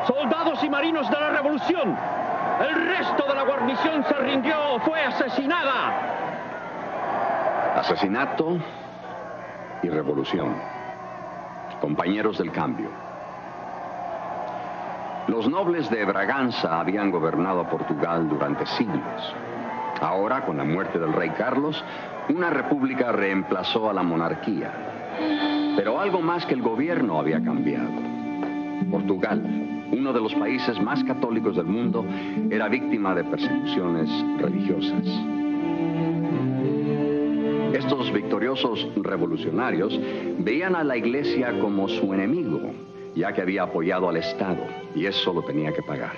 soldados y marinos de la revolución. El resto de la guarnición se rindió o fue asesinada. Asesinato y revolución. Compañeros del cambio. Los nobles de Braganza habían gobernado a Portugal durante siglos. Ahora, con la muerte del rey Carlos, una república reemplazó a la monarquía. Pero algo más que el gobierno había cambiado. Portugal, uno de los países más católicos del mundo, era víctima de persecuciones religiosas. Estos victoriosos revolucionarios veían a la Iglesia como su enemigo, ya que había apoyado al Estado, y eso lo tenía que pagar.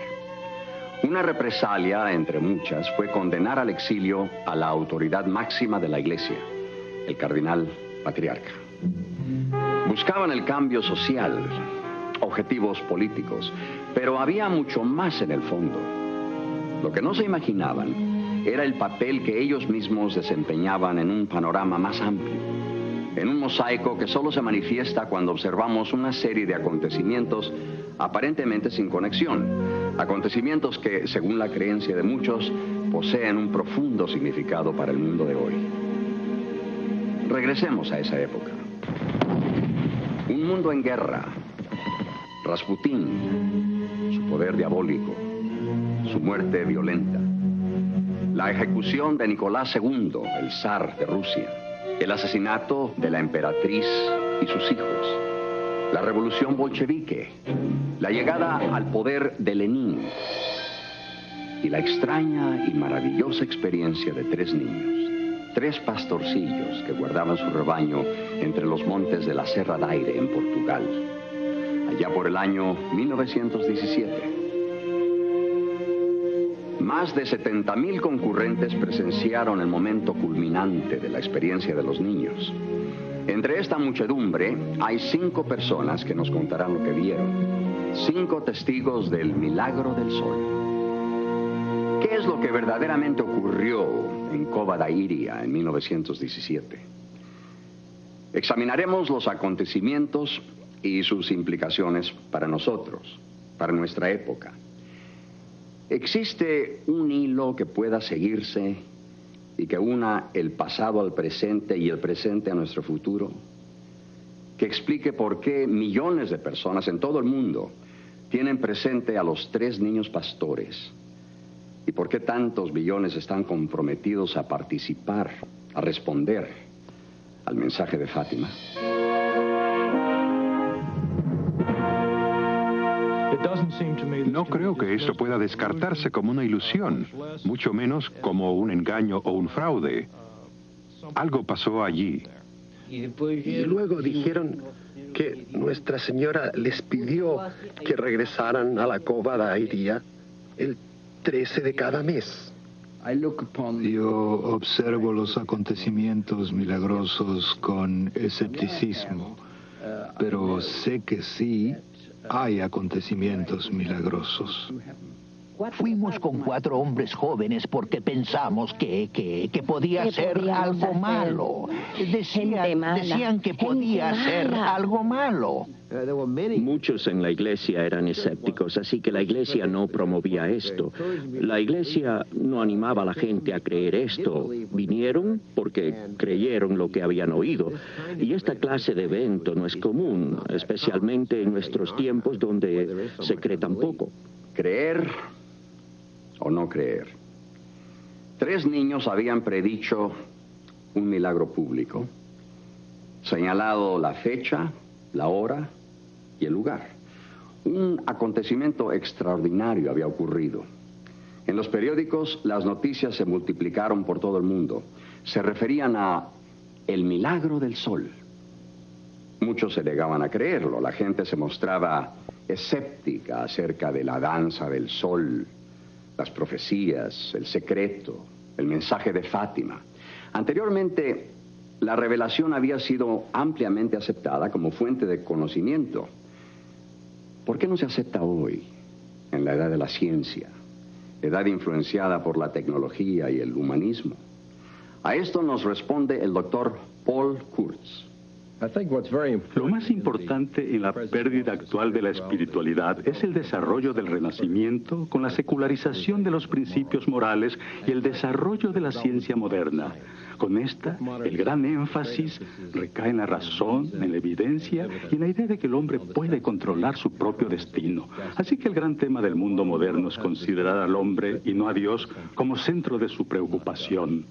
Una represalia, entre muchas, fue condenar al exilio a la autoridad máxima de la Iglesia, el cardenal patriarca. Buscaban el cambio social, objetivos políticos, pero había mucho más en el fondo. Lo que no se imaginaban era el papel que ellos mismos desempeñaban en un panorama más amplio, en un mosaico que solo se manifiesta cuando observamos una serie de acontecimientos aparentemente sin conexión, acontecimientos que, según la creencia de muchos, poseen un profundo significado para el mundo de hoy. Regresemos a esa época. Un mundo en guerra, Rasputín, su poder diabólico, su muerte violenta, la ejecución de Nicolás II, el zar de Rusia, el asesinato de la emperatriz y sus hijos, la revolución bolchevique, la llegada al poder de Lenin y la extraña y maravillosa experiencia de 3 niños, 3 pastorcillos que guardaban su rebaño entre los montes de la Serra da Aire en Portugal, allá por el año 1917. Más de 70,000 concurrentes presenciaron el momento culminante de la experiencia de los niños. Entre esta muchedumbre hay 5 personas que nos contarán lo que vieron. 5 testigos del milagro del sol. ¿Qué es lo que verdaderamente ocurrió en Cova da Iria en 1917? Examinaremos los acontecimientos y sus implicaciones para nosotros, para nuestra época. ¿Existe un hilo que pueda seguirse y que una el pasado al presente y el presente a nuestro futuro? Que explique por qué millones de personas en todo el mundo tienen presente a los 3 niños pastores y por qué tantos billones están comprometidos a participar, a responder al mensaje de Fátima. No creo que esto pueda descartarse como una ilusión, mucho menos como un engaño o un fraude. Algo pasó allí. Y luego dijeron que Nuestra Señora les pidió que regresaran a la Cova da Iria el 13 de cada mes. Yo observo los acontecimientos milagrosos con escepticismo, pero sé que sí hay acontecimientos milagrosos. Fuimos con 4 hombres jóvenes porque pensamos que podía ser algo malo. Decían que podía ser algo malo. Muchos en la iglesia eran escépticos, así que la iglesia no promovía esto. La iglesia no animaba a la gente a creer esto. Vinieron porque creyeron lo que habían oído. Y esta clase de evento no es común, especialmente en nuestros tiempos donde se cree tan poco. Creer o no creer. 3 niños habían predicho un milagro público, señalado la fecha, la hora y el lugar. Un acontecimiento extraordinario había ocurrido. En los periódicos las noticias se multiplicaron por todo el mundo. Se referían a el milagro del sol. Muchos se negaban a creerlo. La gente se mostraba escéptica acerca de la danza del sol, las profecías, el secreto, el mensaje de Fátima. Anteriormente, la revelación había sido ampliamente aceptada como fuente de conocimiento. ¿Por qué no se acepta hoy, en la edad de la ciencia, edad influenciada por la tecnología y el humanismo? A esto nos responde el doctor Paul Kurtz. Lo más importante en la pérdida actual de la espiritualidad es el desarrollo del Renacimiento con la secularización de los principios morales y el desarrollo de la ciencia moderna. Con esta, el gran énfasis recae en la razón, en la evidencia y en la idea de que el hombre puede controlar su propio destino. Así que el gran tema del mundo moderno es considerar al hombre y no a Dios como centro de su preocupación.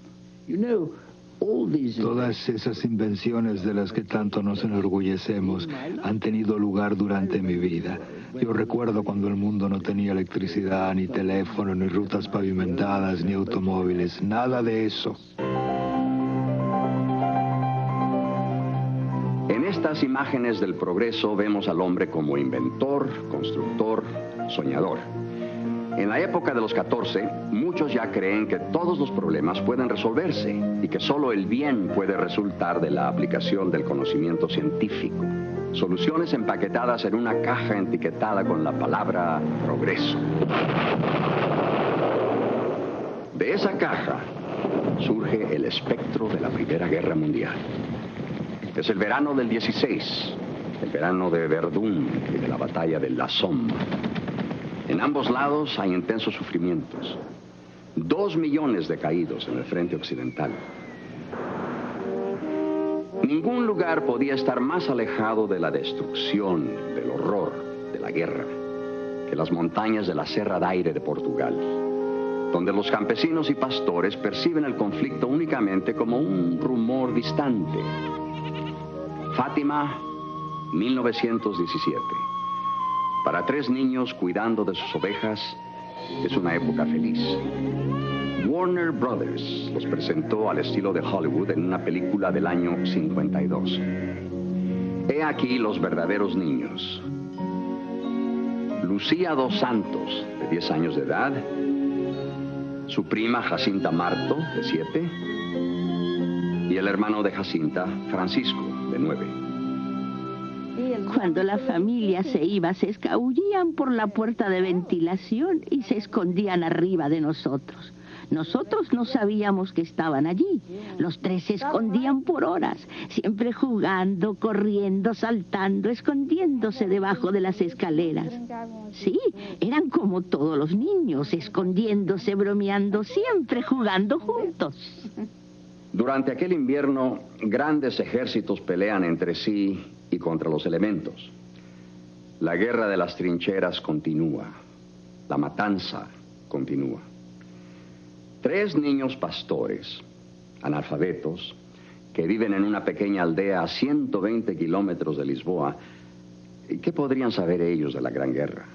Todas esas invenciones de las que tanto nos enorgullecemos han tenido lugar durante mi vida. Yo recuerdo cuando el mundo no tenía electricidad, ni teléfono, ni rutas pavimentadas, ni automóviles, nada de eso. En estas imágenes del progreso vemos al hombre como inventor, constructor, soñador. En la época de los 14, muchos ya creen que todos los problemas pueden resolverse y que solo el bien puede resultar de la aplicación del conocimiento científico. Soluciones empaquetadas en una caja etiquetada con la palabra progreso. De esa caja surge el espectro de la Primera Guerra Mundial. Es el verano del 16, el verano de Verdún y de la batalla de la Somme. En ambos lados hay intensos sufrimientos. 2 millones de caídos en el frente occidental. Ningún lugar podía estar más alejado de la destrucción, del horror, de la guerra, que las montañas de la Serra d'Aire de Portugal, donde los campesinos y pastores perciben el conflicto únicamente como un rumor distante. Fátima, 1917. Para 3 niños cuidando de sus ovejas, es una época feliz. Warner Brothers los presentó al estilo de Hollywood en una película del año 52. He aquí los verdaderos niños. Lucía dos Santos, de 10 años de edad. Su prima Jacinta Marto, de 7. Y el hermano de Jacinta, Francisco, de 9. Cuando la familia se iba, se escabullían por la puerta de ventilación y se escondían arriba de nosotros. Nosotros no sabíamos que estaban allí. Los 3 se escondían por horas, siempre jugando, corriendo, saltando, escondiéndose debajo de las escaleras. Sí, eran como todos los niños, escondiéndose, bromeando, siempre jugando juntos. Durante aquel invierno, grandes ejércitos pelean entre sí y contra los elementos. La guerra de las trincheras continúa. La matanza continúa. 3 niños pastores, analfabetos, que viven en una pequeña aldea a 120 kilómetros de Lisboa, ¿qué podrían saber ellos de la Gran Guerra?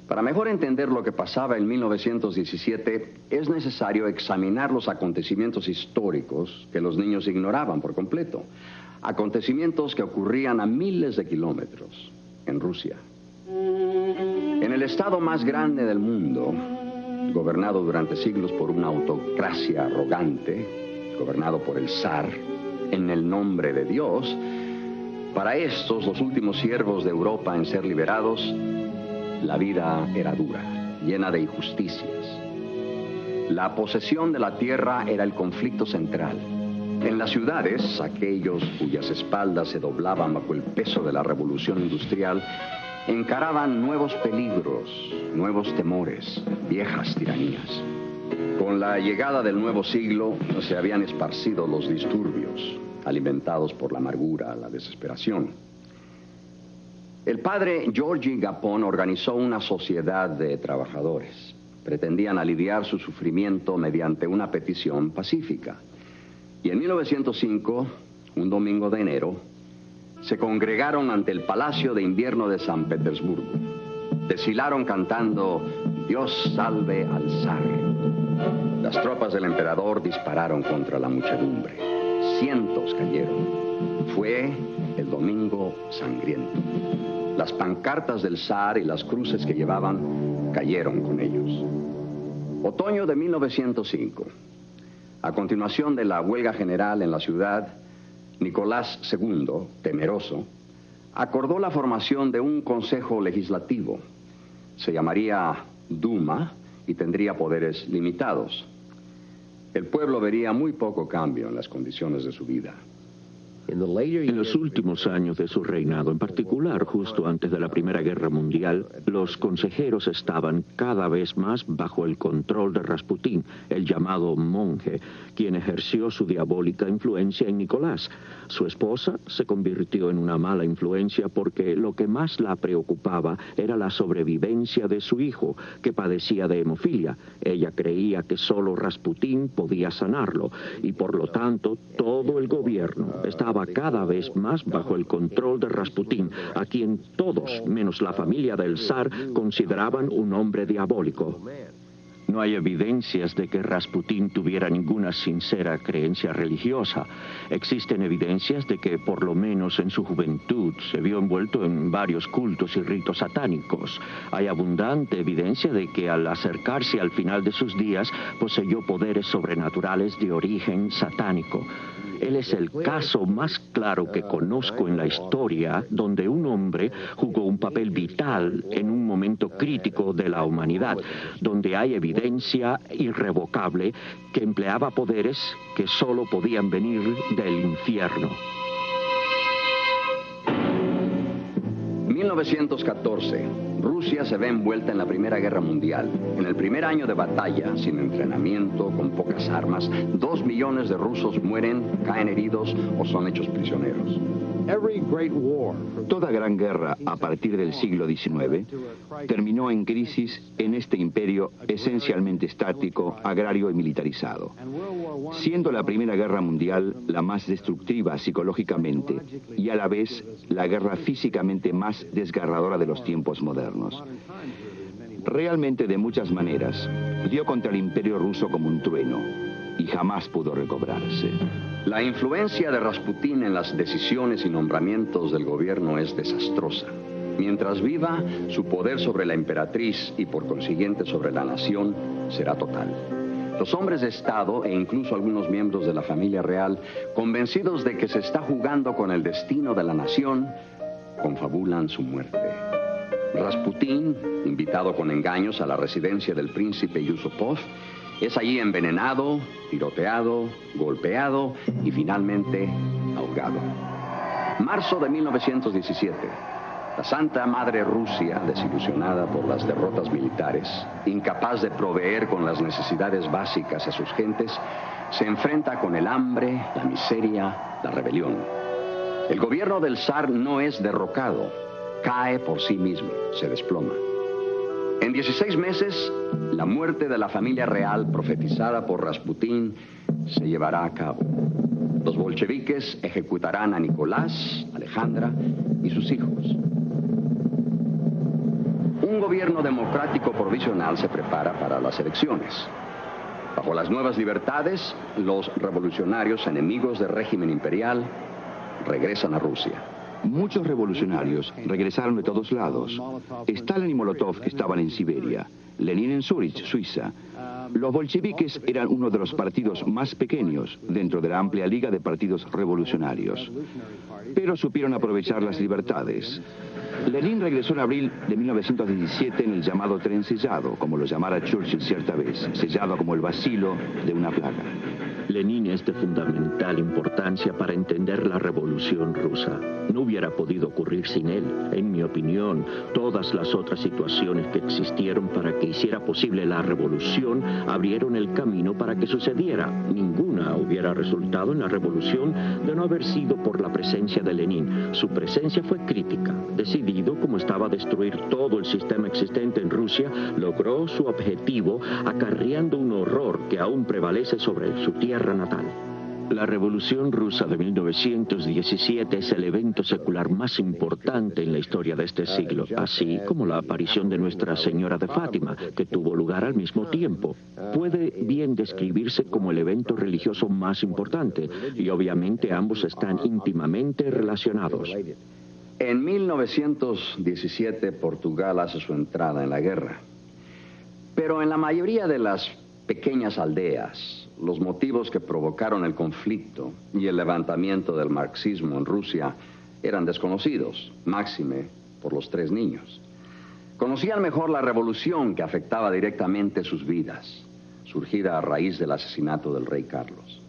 Para mejor entender lo que pasaba en 1917, es necesario examinar los acontecimientos históricos que los niños ignoraban por completo. Acontecimientos que ocurrían a miles de kilómetros en Rusia. En el estado más grande del mundo, gobernado durante siglos por una autocracia arrogante, gobernado por el zar, en el nombre de Dios, para estos, los últimos siervos de Europa en ser liberados, la vida era dura, llena de injusticias. La posesión de la tierra era el conflicto central. En las ciudades, aquellos cuyas espaldas se doblaban bajo el peso de la revolución industrial, encaraban nuevos peligros, nuevos temores, viejas tiranías. Con la llegada del nuevo siglo, se habían esparcido los disturbios, alimentados por la amargura, la desesperación. El padre Georgi Gapon organizó una sociedad de trabajadores. Pretendían aliviar su sufrimiento mediante una petición pacífica. Y en 1905, un domingo de enero, se congregaron ante el Palacio de Invierno de San Petersburgo. Desfilaron cantando «Dios salve al zar». Las tropas del emperador dispararon contra la muchedumbre. Cientos cayeron. Fue el domingo sangriento. Las pancartas del zar y las cruces que llevaban cayeron con ellos. Otoño de 1905. A continuación de la huelga general en la ciudad, Nicolás II, temeroso, acordó la formación de un consejo legislativo. Se llamaría Duma y tendría poderes limitados. El pueblo vería muy poco cambio en las condiciones de su vida. En los últimos años de su reinado, en particular justo antes de la Primera Guerra Mundial, los consejeros estaban cada vez más bajo el control de Rasputín, el llamado monje, quien ejerció su diabólica influencia en Nicolás. Su esposa se convirtió en una mala influencia porque lo que más la preocupaba era la sobrevivencia de su hijo, que padecía de hemofilia. Ella creía que solo Rasputín podía sanarlo y por lo tanto todo el gobierno estaba cada vez más bajo el control de Rasputín, a quien todos, menos la familia del zar, consideraban un hombre diabólico. No hay evidencias de que Rasputín tuviera ninguna sincera creencia religiosa. Existen evidencias de que, por lo menos en su juventud, se vio envuelto en varios cultos y ritos satánicos. Hay abundante evidencia de que, al acercarse al final de sus días, poseyó poderes sobrenaturales de origen satánico. Él es el caso más claro que conozco en la historia donde un hombre jugó un papel vital en un momento crítico de la humanidad, donde hay evidencia irrevocable que empleaba poderes que solo podían venir del infierno. 1914. Rusia se ve envuelta en la Primera Guerra Mundial. En el primer año de batalla, sin entrenamiento, con pocas armas, 2 millones de rusos mueren, caen heridos o son hechos prisioneros. Toda gran guerra a partir del siglo XIX terminó en crisis en este imperio esencialmente estático, agrario y militarizado, siendo la Primera Guerra Mundial la más destructiva psicológicamente y a la vez la guerra físicamente más desgarradora de los tiempos modernos. Realmente, de muchas maneras, dio contra el imperio ruso como un trueno y jamás pudo recobrarse. La influencia de Rasputín en las decisiones y nombramientos del gobierno es desastrosa. Mientras viva, su poder sobre la emperatriz y por consiguiente sobre la nación será total. Los hombres de Estado e incluso algunos miembros de la familia real, convencidos de que se está jugando con el destino de la nación, confabulan su muerte. Rasputín, invitado con engaños a la residencia del príncipe Yusupov, es allí envenenado, tiroteado, golpeado y finalmente ahogado. Marzo de 1917. La Santa Madre Rusia, desilusionada por las derrotas militares, incapaz de proveer con las necesidades básicas a sus gentes, se enfrenta con el hambre, la miseria, la rebelión. El gobierno del zar no es derrocado, cae por sí mismo, se desploma. En 16 meses, la muerte de la familia real profetizada por Rasputín se llevará a cabo. Los bolcheviques ejecutarán a Nicolás, Alejandra y sus hijos. Un gobierno democrático provisional se prepara para las elecciones. Bajo las nuevas libertades, los revolucionarios enemigos del régimen imperial regresan a Rusia. Muchos revolucionarios regresaron de todos lados. Stalin y Molotov estaban en Siberia, Lenin en Zúrich, Suiza. Los bolcheviques eran uno de los partidos más pequeños dentro de la amplia liga de partidos revolucionarios, pero supieron aprovechar las libertades. Lenin regresó en abril de 1917 en el llamado tren sellado, como lo llamara Churchill cierta vez, sellado como el bacilo de una plaga. Lenin es de fundamental importancia para entender la revolución rusa. No hubiera podido ocurrir sin él. En mi opinión, todas las otras situaciones que existieron para que hiciera posible la revolución abrieron el camino para que sucediera. Ninguna hubiera resultado en la revolución de no haber sido por la presencia de Lenin. Su presencia fue crítica. Decidido como estaba a destruir todo el sistema existente en Rusia, logró su objetivo acarreando un horror que aún prevalece sobre su tierra natal. La Revolución Rusa de 1917 es el evento secular más importante en la historia de este siglo, así como la aparición de Nuestra Señora de Fátima, que tuvo lugar al mismo tiempo. Puede bien describirse como el evento religioso más importante, y obviamente ambos están íntimamente relacionados. En 1917, Portugal hace su entrada en la guerra. Pero en la mayoría de las pequeñas aldeas, los motivos que provocaron el conflicto y el levantamiento del marxismo en Rusia eran desconocidos, máxime por los 3 niños. Conocían mejor la revolución que afectaba directamente sus vidas, surgida a raíz del asesinato del rey Carlos.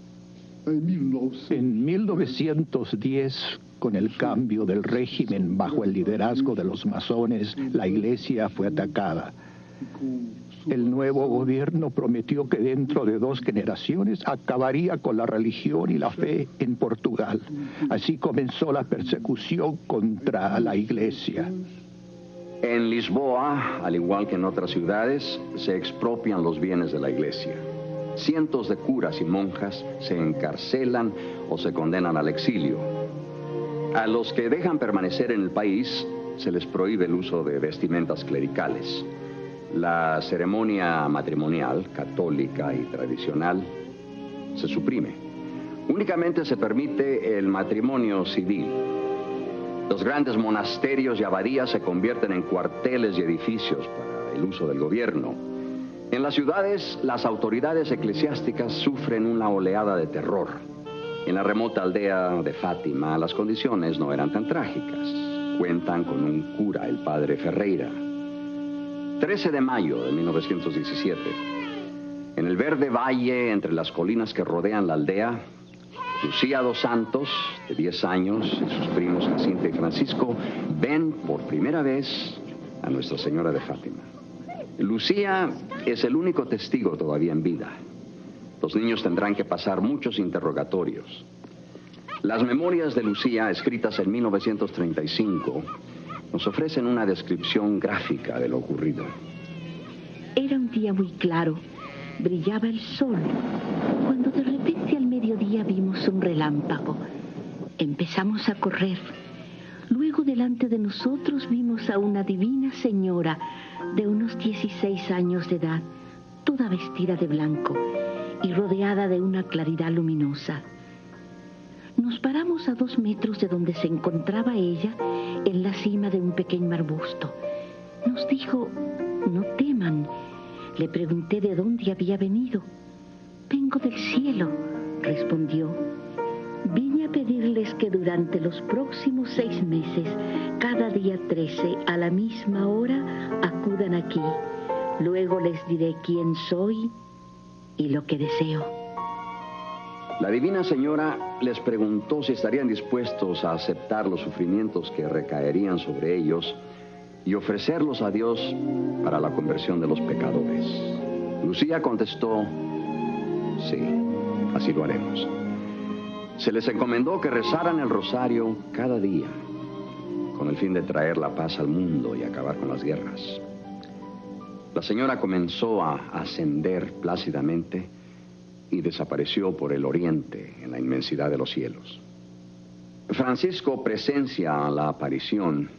En 1910, con el cambio del régimen bajo el liderazgo de los masones, la iglesia fue atacada. El nuevo gobierno prometió que dentro de 2 generaciones acabaría con la religión y la fe en Portugal. Así comenzó la persecución contra la iglesia. En Lisboa, al igual que en otras ciudades, se expropian los bienes de la iglesia. Cientos de curas y monjas se encarcelan o se condenan al exilio. A los que dejan permanecer en el país se les prohíbe el uso de vestimentas clericales. La ceremonia matrimonial, católica y tradicional, se suprime. Únicamente se permite el matrimonio civil. Los grandes monasterios y abadías se convierten en cuarteles y edificios para el uso del gobierno. En las ciudades, las autoridades eclesiásticas sufren una oleada de terror. En la remota aldea de Fátima, las condiciones no eran tan trágicas. Cuentan con un cura, el padre Ferreira. 13 de mayo de 1917. En el verde valle, entre las colinas que rodean la aldea, Lucía dos Santos, de 10 años, y sus primos Jacinta y Francisco, ven por primera vez a Nuestra Señora de Fátima. Lucía es el único testigo todavía en vida. Los niños tendrán que pasar muchos interrogatorios. Las memorias de Lucía, escritas en 1935, nos ofrecen una descripción gráfica de lo ocurrido. Era un día muy claro. Brillaba el sol, cuando de repente al mediodía vimos un relámpago. Empezamos a correr. Luego delante de nosotros vimos a una divina señora de unos 16 años de edad, toda vestida de blanco y rodeada de una claridad luminosa. Nos paramos a 2 metros de donde se encontraba ella, en la cima de un pequeño arbusto. Nos dijo: no teman. Le pregunté de dónde había venido. Vengo del cielo, respondió. Vine a pedirles que durante los próximos 6 meses, cada día 13, a la misma hora, acudan aquí. Luego les diré quién soy y lo que deseo. La Divina Señora les preguntó si estarían dispuestos a aceptar los sufrimientos que recaerían sobre ellos y ofrecerlos a Dios para la conversión de los pecadores. Lucía contestó: sí, así lo haremos. Se les encomendó que rezaran el rosario cada día, con el fin de traer la paz al mundo y acabar con las guerras. La señora comenzó a ascender plácidamente y desapareció por el oriente en la inmensidad de los cielos. Francisco presencia la aparición,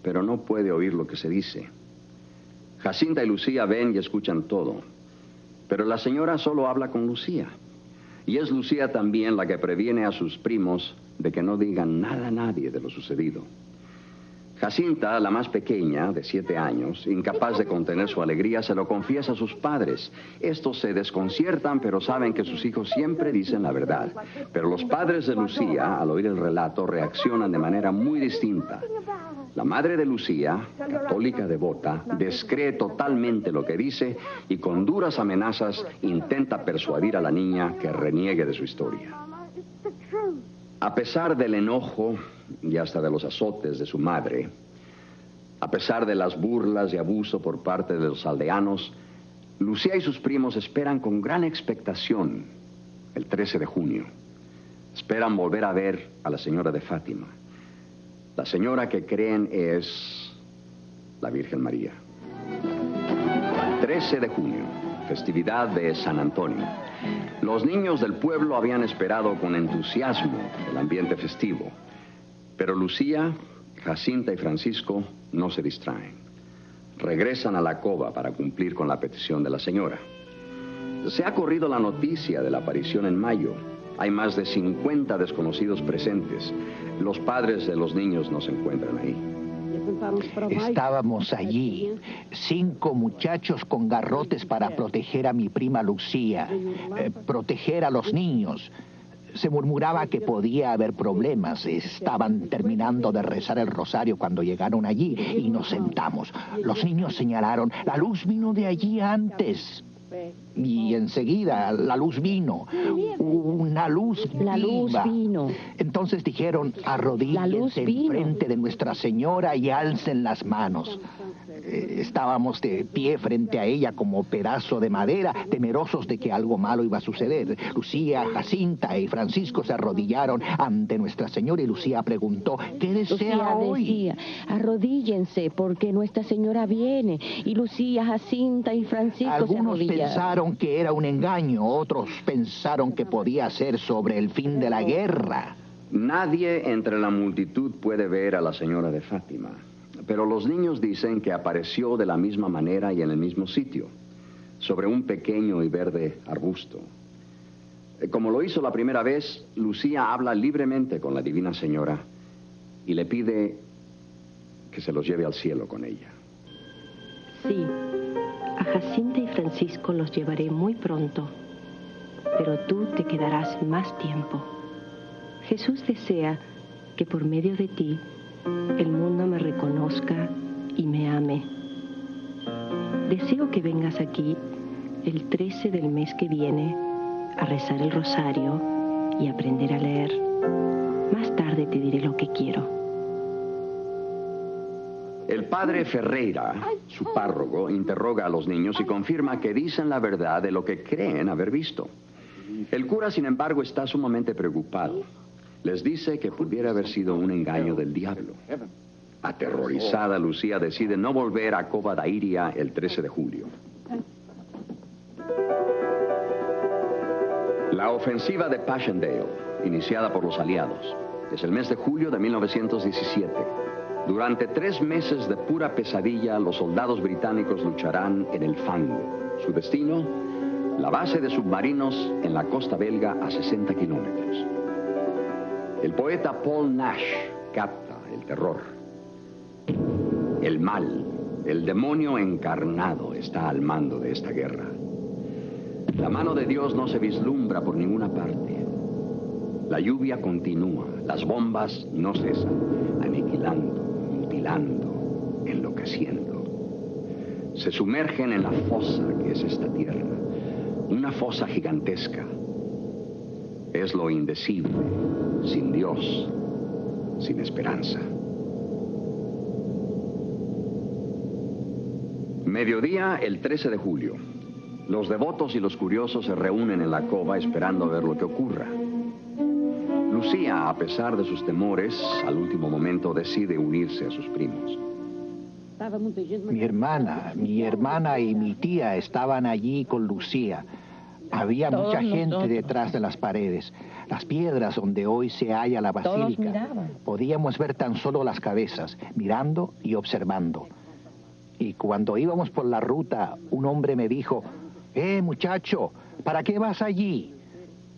pero no puede oír lo que se dice. Jacinta y Lucía ven y escuchan todo, pero la señora solo habla con Lucía. Y es Lucía también la que previene a sus primos de que no digan nada a nadie de lo sucedido. Jacinta, la más pequeña, de 7 años, incapaz de contener su alegría, se lo confiesa a sus padres. Estos se desconciertan, pero saben que sus hijos siempre dicen la verdad. Pero los padres de Lucía, al oír el relato, reaccionan de manera muy distinta. La madre de Lucía, católica devota, descree totalmente lo que dice y con duras amenazas intenta persuadir a la niña que reniegue de su historia. A pesar del enojo y hasta de los azotes de su madre, a pesar de las burlas y abuso por parte de los aldeanos, Lucía y sus primos esperan con gran expectación el 13 de junio. Esperan volver a ver a la Señora de Fátima. La señora que creen es la Virgen María. 13 de junio, festividad de San Antonio. Los niños del pueblo habían esperado con entusiasmo el ambiente festivo, pero Lucía, Jacinta y Francisco no se distraen. Regresan a la cova para cumplir con la petición de la señora. Se ha corrido la noticia de la aparición en mayo. Hay más de 50 desconocidos presentes. Los padres de los niños no se encuentran ahí. Estábamos allí, 5 muchachos con garrotes para proteger a mi prima Lucía, proteger a los niños. Se murmuraba que podía haber problemas. Estaban terminando de rezar el rosario cuando llegaron allí y nos sentamos. Los niños señalaron: la luz vino de allí antes. Y enseguida la luz vino, una luz viva. La luz vino. Entonces dijeron, arrodíllense enfrente de Nuestra Señora y alcen las manos. Estábamos de pie frente a ella como pedazo de madera, temerosos de que algo malo iba a suceder. Lucía, Jacinta y Francisco se arrodillaron ante Nuestra Señora y Lucía preguntó, ¿qué desea hoy? Decía, arrodíllense porque Nuestra Señora viene. Y Lucía, Jacinta y Francisco Algunos se arrodillaron. pensaron que era un engaño, otros pensaron que podía ser sobre el fin de la guerra. Nadie entre la multitud puede ver a la señora de Fátima, pero los niños dicen que apareció de la misma manera y en el mismo sitio, sobre un pequeño y verde arbusto. Como lo hizo la primera vez, Lucía habla libremente con la Divina Señora y le pide que se los lleve al cielo con ella. Sí, a Jacinta y Francisco los llevaré muy pronto, pero tú te quedarás más tiempo. Jesús desea que por medio de ti el mundo me reconozca y me ame. Deseo que vengas aquí el 13 del mes que viene a rezar el rosario y aprender a leer. Más tarde te diré lo que quiero. El padre Ferreira, su párroco, interroga a los niños y confirma que dicen la verdad de lo que creen haber visto. El cura, sin embargo, está sumamente preocupado. Les dice que pudiera haber sido un engaño del diablo. Aterrorizada, Lucía decide no volver a Cova da Iria el 13 de julio. La ofensiva de Passchendaele, iniciada por los aliados, es el mes de julio de 1917. Durante 3 meses de pura pesadilla, los soldados británicos lucharán en el fango. Su destino, la base de submarinos en la costa belga a 60 kilómetros. El poeta Paul Nash capta el terror. El mal, el demonio encarnado está al mando de esta guerra. La mano de Dios no se vislumbra por ninguna parte. La lluvia continúa, las bombas no cesan, aniquilando, mutilando, enloqueciendo. Se sumergen en la fosa que es esta tierra, una fosa gigantesca. Es lo indecible, sin Dios, sin esperanza. Mediodía, el 13 de julio. Los devotos y los curiosos se reúnen en la cova esperando a ver lo que ocurra. Lucía, a pesar de sus temores, al último momento decide unirse a sus primos. Mi hermana y mi tía estaban allí con Lucía. Había mucha gente detrás de las paredes. Las piedras donde hoy se halla la basílica. Podíamos ver tan solo las cabezas, mirando y observando. Y cuando íbamos por la ruta, un hombre me dijo, muchacho, ¿para qué vas allí?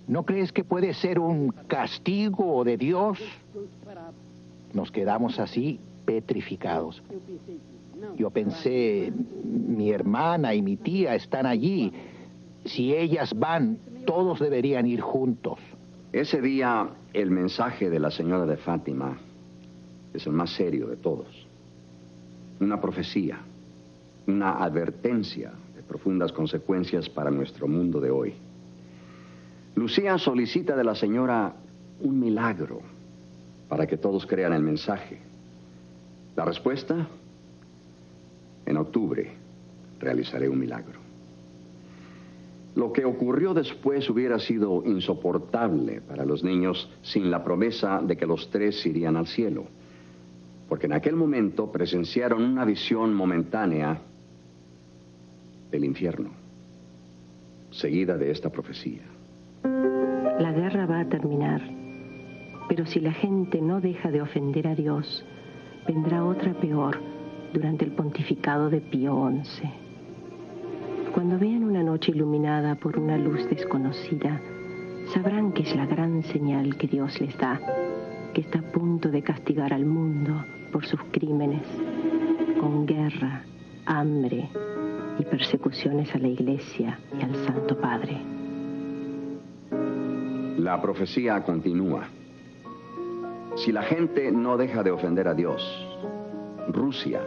¿No crees que puede ser un castigo de Dios? Nos quedamos así, petrificados. Yo pensé, mi hermana y mi tía están allí. Si ellas van, todos deberían ir juntos. Ese día, el mensaje de la señora de Fátima es el más serio de todos. Una profecía, una advertencia de profundas consecuencias para nuestro mundo de hoy. Lucía solicita de la señora un milagro para que todos crean el mensaje. La respuesta, en octubre realizaré un milagro. Lo que ocurrió después hubiera sido insoportable para los niños sin la promesa de que los 3 irían al cielo, porque en aquel momento presenciaron una visión momentánea del infierno, seguida de esta profecía. La guerra va a terminar, pero si la gente no deja de ofender a Dios, vendrá otra peor durante el pontificado de Pío XI. Cuando vean una noche iluminada por una luz desconocida, sabrán que es la gran señal que Dios les da, que está a punto de castigar al mundo por sus crímenes, con guerra, hambre y persecuciones a la Iglesia y al Santo Padre. La profecía continúa. Si la gente no deja de ofender a Dios, Rusia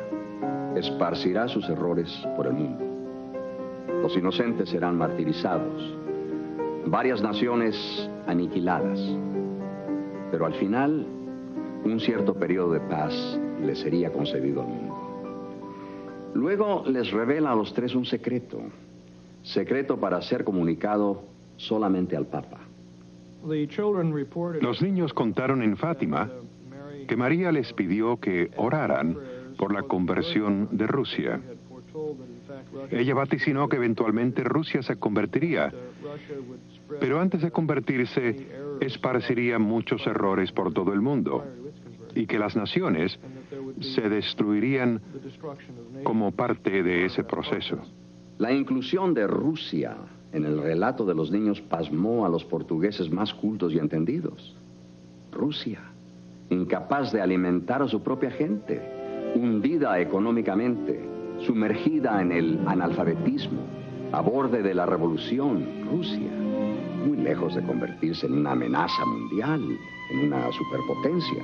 esparcirá sus errores por el mundo. Los inocentes serán martirizados. Varias naciones aniquiladas. Pero al final, un cierto periodo de paz le sería concedido al mundo. Luego les revela a los tres un secreto. Secreto para ser comunicado solamente al Papa. Los niños contaron en Fátima que María les pidió que oraran por la conversión de Rusia. Ella vaticinó que eventualmente Rusia se convertiría, pero antes de convertirse, esparciría muchos errores por todo el mundo y que las naciones se destruirían como parte de ese proceso. La inclusión de Rusia en el relato de los niños pasmó a los portugueses más cultos y entendidos. Rusia, incapaz de alimentar a su propia gente, hundida económicamente, sumergida en el analfabetismo, a borde de la revolución. Rusia, muy lejos de convertirse en una amenaza mundial, en una superpotencia.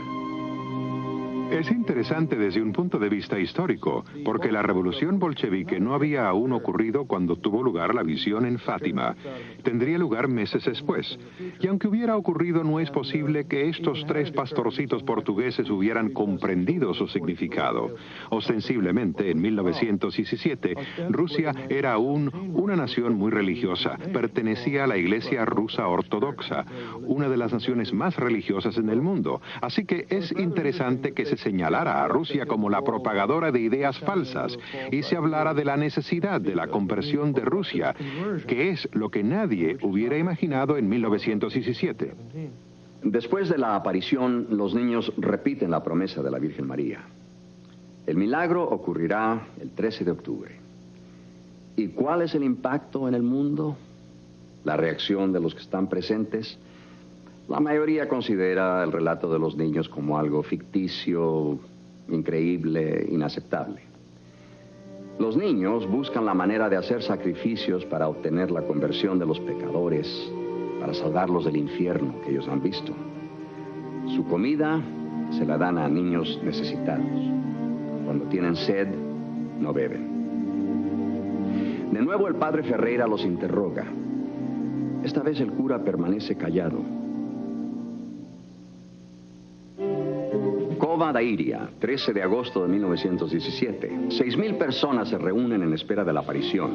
Es interesante desde un punto de vista histórico, porque la revolución bolchevique no había aún ocurrido cuando tuvo lugar la visión en Fátima. Tendría lugar meses después. Y aunque hubiera ocurrido, no es posible que estos tres pastorcitos portugueses hubieran comprendido su significado. Ostensiblemente, en 1917, Rusia era aún una nación muy religiosa. Pertenecía a la Iglesia rusa ortodoxa, una de las naciones más religiosas en el mundo. Así que es interesante que se señalara a Rusia como la propagadora de ideas falsas y se hablara de la necesidad de la conversión de Rusia, que es lo que nadie hubiera imaginado en 1917. Después de la aparición, los niños repiten la promesa de la Virgen María. El milagro ocurrirá el 13 de octubre. ¿Y cuál es el impacto en el mundo? La reacción de los que están presentes. La mayoría considera el relato de los niños como algo ficticio, increíble, inaceptable. Los niños buscan la manera de hacer sacrificios para obtener la conversión de los pecadores, para salvarlos del infierno que ellos han visto. Su comida se la dan a niños necesitados. Cuando tienen sed, no beben. De nuevo el padre Ferreira los interroga. Esta vez el cura permanece callado. Cova da Iria, 13 de agosto de 1917. 6.000 personas se reúnen en espera de la aparición,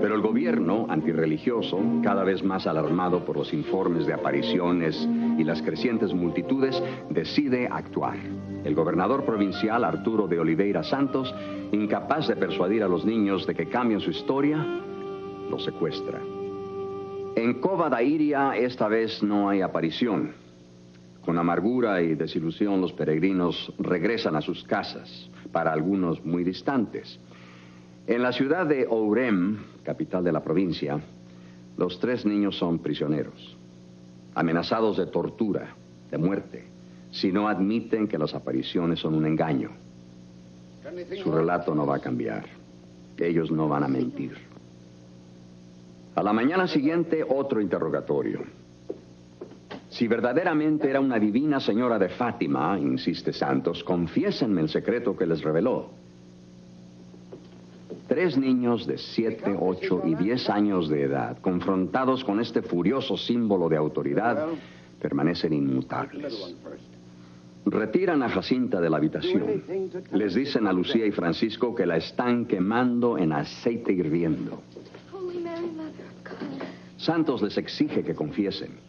pero el gobierno antirreligioso, cada vez más alarmado por los informes de apariciones y las crecientes multitudes, decide actuar. El gobernador provincial, Arturo de Oliveira Santos, incapaz de persuadir a los niños de que cambien su historia, los secuestra. En Cova da Iria esta vez no hay aparición. Con amargura y desilusión los peregrinos regresan a sus casas, para algunos muy distantes. En la ciudad de Ourem, capital de la provincia, los tres niños son prisioneros, amenazados de tortura, de muerte, si no admiten que las apariciones son un engaño. Su relato no va a cambiar. Ellos no van a mentir. A la mañana siguiente, otro interrogatorio. Si verdaderamente era una divina señora de Fátima, insiste Santos, confiésenme el secreto que les reveló. 3 niños de 7, 8 y 10 años de edad, confrontados con este furioso símbolo de autoridad, permanecen inmutables. Retiran a Jacinta de la habitación. Les dicen a Lucía y Francisco que la están quemando en aceite hirviendo. Santos les exige que confiesen.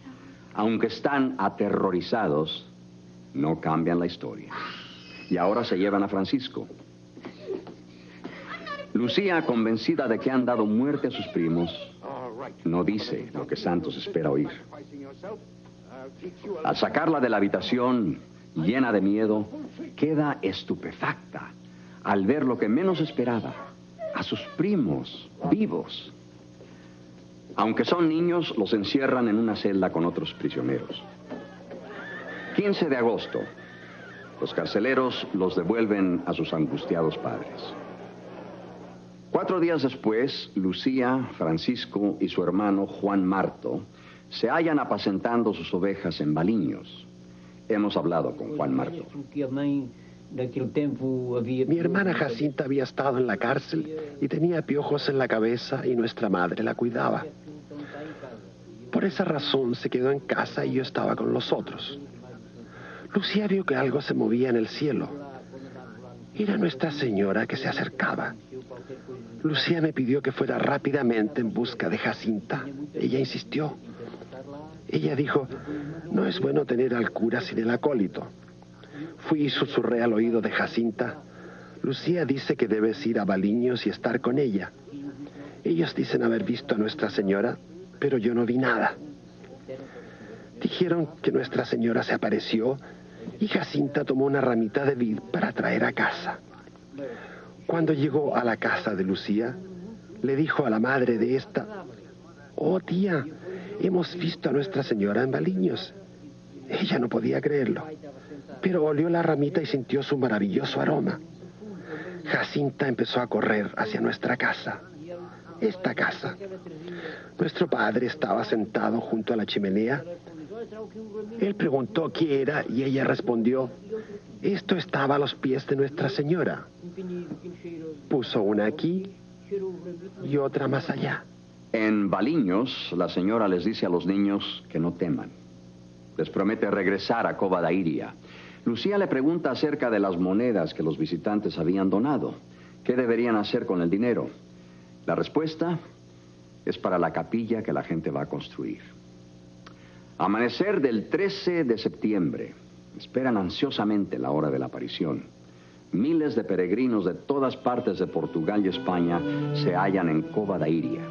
Aunque están aterrorizados, no cambian la historia. Y ahora se llevan a Francisco. Lucía, convencida de que han dado muerte a sus primos, no dice lo que Santos espera oír. Al sacarla de la habitación, llena de miedo, queda estupefacta al ver lo que menos esperaba, a sus primos vivos. Aunque son niños, los encierran en una celda con otros prisioneros. 15 de agosto, los carceleros los devuelven a sus angustiados padres. 4 días después, Lucía, Francisco y su hermano Juan Marto se hallan apacentando sus ovejas en Baliños. Hemos hablado con Juan Marto. Mi hermana Jacinta había estado en la cárcel y tenía piojos en la cabeza y nuestra madre la cuidaba. Por esa razón se quedó en casa y yo estaba con los otros. Lucía vio que algo se movía en el cielo. Era Nuestra Señora que se acercaba. Lucía me pidió que fuera rápidamente en busca de Jacinta. Ella insistió. Ella dijo, no es bueno tener al cura sin el acólito. Fui y susurré al oído de Jacinta. Lucía dice que debes ir a Baliños y estar con ella. Ellos dicen haber visto a Nuestra Señora, pero yo no vi nada. Dijeron que Nuestra Señora se apareció y Jacinta tomó una ramita de vid para traer a casa. Cuando llegó a la casa de Lucía, le dijo a la madre de esta, oh tía, hemos visto a Nuestra Señora en Baliños. Ella no podía creerlo, pero olió la ramita y sintió su maravilloso aroma. Jacinta empezó a correr hacia nuestra casa. Esta casa. Nuestro padre estaba sentado junto a la chimenea. Él preguntó qué era y ella respondió, esto estaba a los pies de Nuestra Señora. Puso una aquí y otra más allá. En Baliños, la señora les dice a los niños que no teman. Les promete regresar a Cova da Iria. Lucía le pregunta acerca de las monedas que los visitantes habían donado. ¿Qué deberían hacer con el dinero? La respuesta es para la capilla que la gente va a construir. Amanecer del 13 de septiembre. Esperan ansiosamente la hora de la aparición. Miles de peregrinos de todas partes de Portugal y España se hallan en Cova da Iria.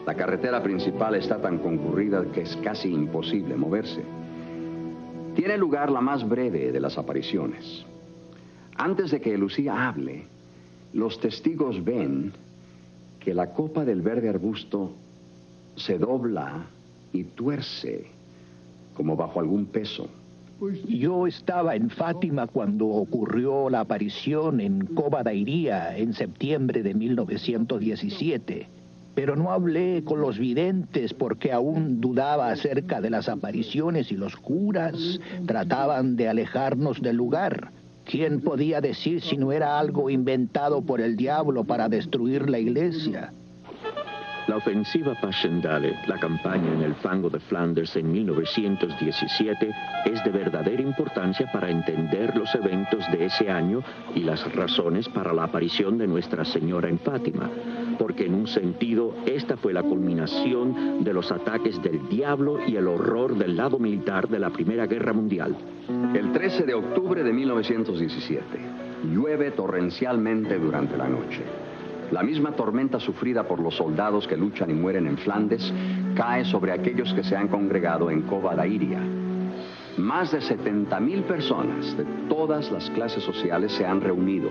La carretera principal está tan concurrida que es casi imposible moverse. Tiene lugar la más breve de las apariciones. Antes de que Lucía hable, los testigos ven que la copa del verde arbusto se dobla y tuerce como bajo algún peso. Yo estaba en Fátima cuando ocurrió la aparición en Cova da Iria en septiembre de 1917. Pero no hablé con los videntes porque aún dudaba acerca de las apariciones y los curas trataban de alejarnos del lugar. ¿Quién podía decir si no era algo inventado por el diablo para destruir la iglesia? La ofensiva Passchendaele, la campaña en el fango de Flanders en 1917, es de verdadera importancia para entender los eventos de ese año y las razones para la aparición de Nuestra Señora en Fátima, porque en un sentido esta fue la culminación de los ataques del diablo y el horror del lado militar de la Primera Guerra Mundial. El 13 de octubre de 1917, llueve torrencialmente durante la noche. La misma tormenta sufrida por los soldados que luchan y mueren en Flandes cae sobre aquellos que se han congregado en Cova da Iria. Más de 70,000 personas de todas las clases sociales se han reunido.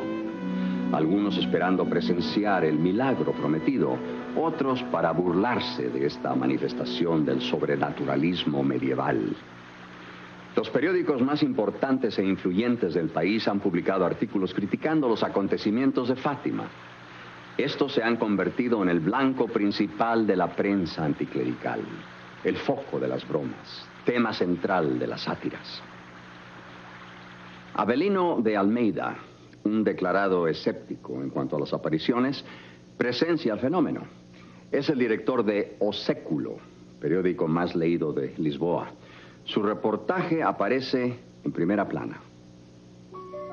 Algunos esperando presenciar el milagro prometido, otros para burlarse de esta manifestación del sobrenaturalismo medieval. Los periódicos más importantes e influyentes del país han publicado artículos criticando los acontecimientos de Fátima. Estos se han convertido en el blanco principal de la prensa anticlerical, el foco de las bromas, tema central de las sátiras. Avelino de Almeida, un declarado escéptico en cuanto a las apariciones, presencia el fenómeno. Es el director de O Século, periódico más leído de Lisboa. Su reportaje aparece en primera plana.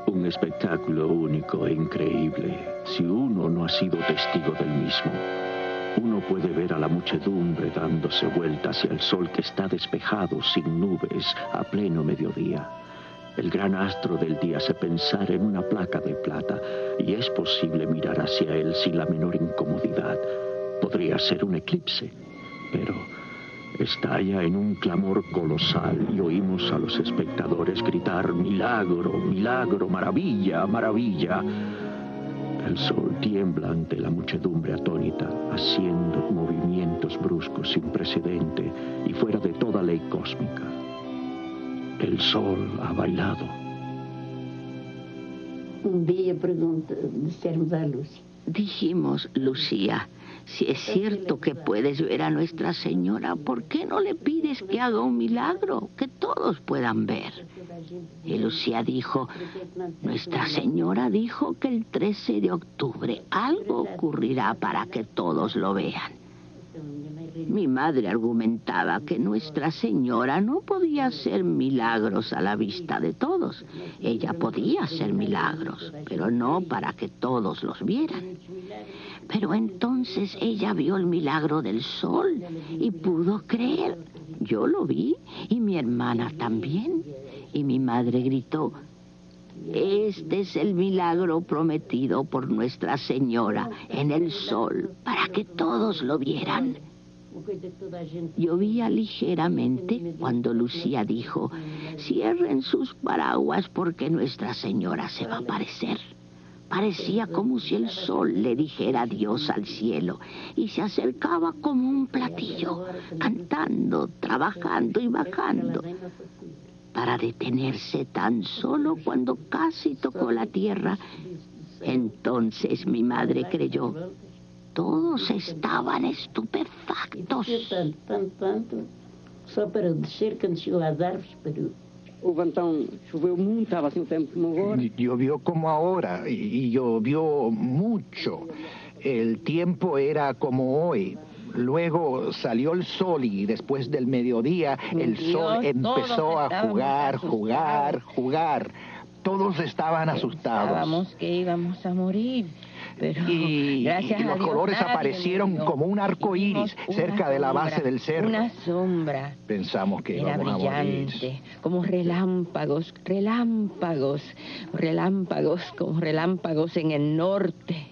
Un espectáculo único e increíble, si uno no ha sido testigo del mismo. Uno puede ver a la muchedumbre dándose vuelta hacia el sol que está despejado, sin nubes, a pleno mediodía. El gran astro del día hace pensar en una placa de plata y es posible mirar hacia él sin la menor incomodidad. Podría ser un eclipse, pero estalla en un clamor colosal y oímos a los espectadores gritar milagro, milagro, maravilla, maravilla. El sol tiembla ante la muchedumbre atónita, haciendo movimientos bruscos sin precedente y fuera de toda ley cósmica. El sol ha bailado. Un día dissemos a Lucía. Dijimos, Lucía, si es cierto que puedes ver a Nuestra Señora, ¿por qué no le pides que haga un milagro que todos puedan ver? Y Lucía dijo, Nuestra Señora dijo que el 13 de octubre algo ocurrirá para que todos lo vean. Mi madre argumentaba que Nuestra Señora no podía hacer milagros a la vista de todos. Ella podía hacer milagros, pero no para que todos los vieran. Pero entonces ella vio el milagro del sol y pudo creer. Yo lo vi y mi hermana también. Y mi madre gritó, este es el milagro prometido por Nuestra Señora en el sol para que todos lo vieran. Llovía ligeramente cuando Lucía dijo, cierren sus paraguas porque Nuestra Señora se va a aparecer. Parecía como si el sol le dijera adiós al cielo y se acercaba como un platillo, cantando, trabajando y bajando, para detenerse tan solo cuando casi tocó la tierra. Entonces mi madre creyó. Todos estaban estupefactos. Llovió como ahora y llovió mucho. El tiempo era como hoy. Luego salió el sol y después del mediodía el sol empezó a jugar. Todos estaban asustados. Pensábamos que íbamos a morir. Pero y los colores aparecieron como un arco iris cerca de la base del cerro. Una sombra. Pensamos que era íbamos a morir. Brillante, como relámpagos en el norte.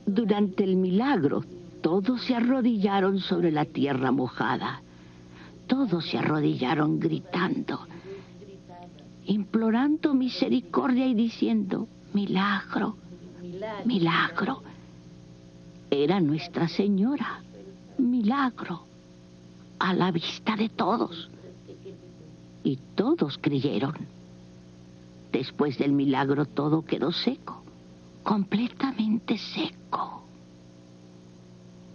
Durante el milagro, todos se arrodillaron sobre la tierra mojada. Todos se arrodillaron gritando, implorando misericordia y diciendo, milagro, milagro. Era Nuestra Señora, milagro, a la vista de todos. Y todos creyeron. Después del milagro todo quedó seco, completamente seco.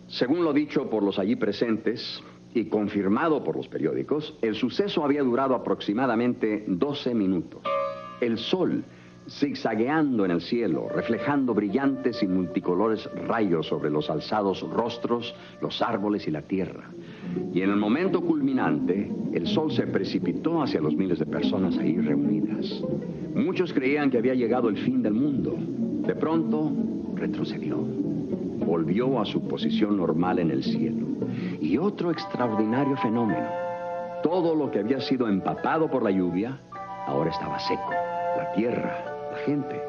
Según lo dicho por los allí presentes y confirmado por los periódicos, el suceso había durado aproximadamente 12 minutos. El sol, zigzagueando en el cielo, reflejando brillantes y multicolores rayos sobre los alzados rostros, los árboles y la tierra. Y en el momento culminante, el sol se precipitó hacia los miles de personas ahí reunidas. Muchos creían que había llegado el fin del mundo. De pronto, retrocedió. Volvió a su posición normal en el cielo. Y otro extraordinario fenómeno. Todo lo que había sido empapado por la lluvia, ahora estaba seco. La tierra, la gente.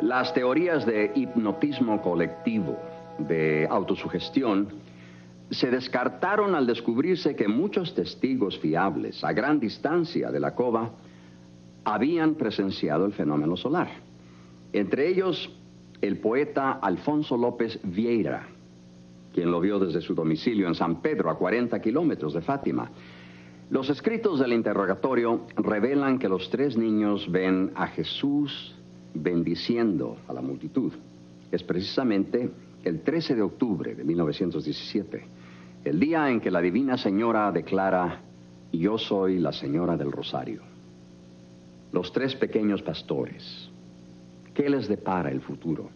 Las teorías de hipnotismo colectivo, de autosugestión, se descartaron al descubrirse que muchos testigos fiables a gran distancia de la cova habían presenciado el fenómeno solar. Entre ellos, el poeta Alfonso López Vieira, quien lo vio desde su domicilio en San Pedro, a 40 kilómetros de Fátima. Los escritos del interrogatorio revelan que los tres niños ven a Jesús bendiciendo a la multitud. Es precisamente el 13 de octubre de 1917, el día en que la Divina Señora declara, yo soy la Señora del Rosario. Los tres pequeños pastores, ¿qué les depara el futuro?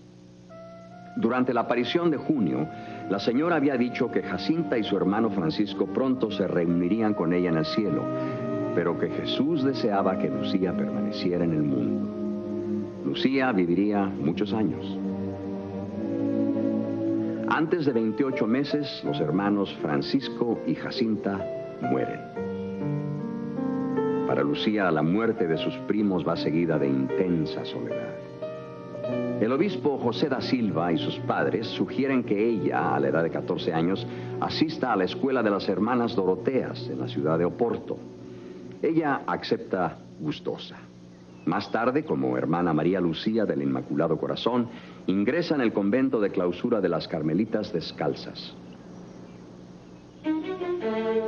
Durante la aparición de junio, la señora había dicho que Jacinta y su hermano Francisco pronto se reunirían con ella en el cielo, pero que Jesús deseaba que Lucía permaneciera en el mundo. Lucía viviría muchos años. Antes de 28 meses, los hermanos Francisco y Jacinta mueren. Para Lucía, la muerte de sus primos va seguida de intensa soledad. El obispo José da Silva y sus padres sugieren que ella, a la edad de 14 años, asista a la escuela de las hermanas Doroteas en la ciudad de Oporto. Ella acepta gustosa. Más tarde, como hermana María Lucía del Inmaculado Corazón, ingresa en el convento de clausura de las Carmelitas Descalzas.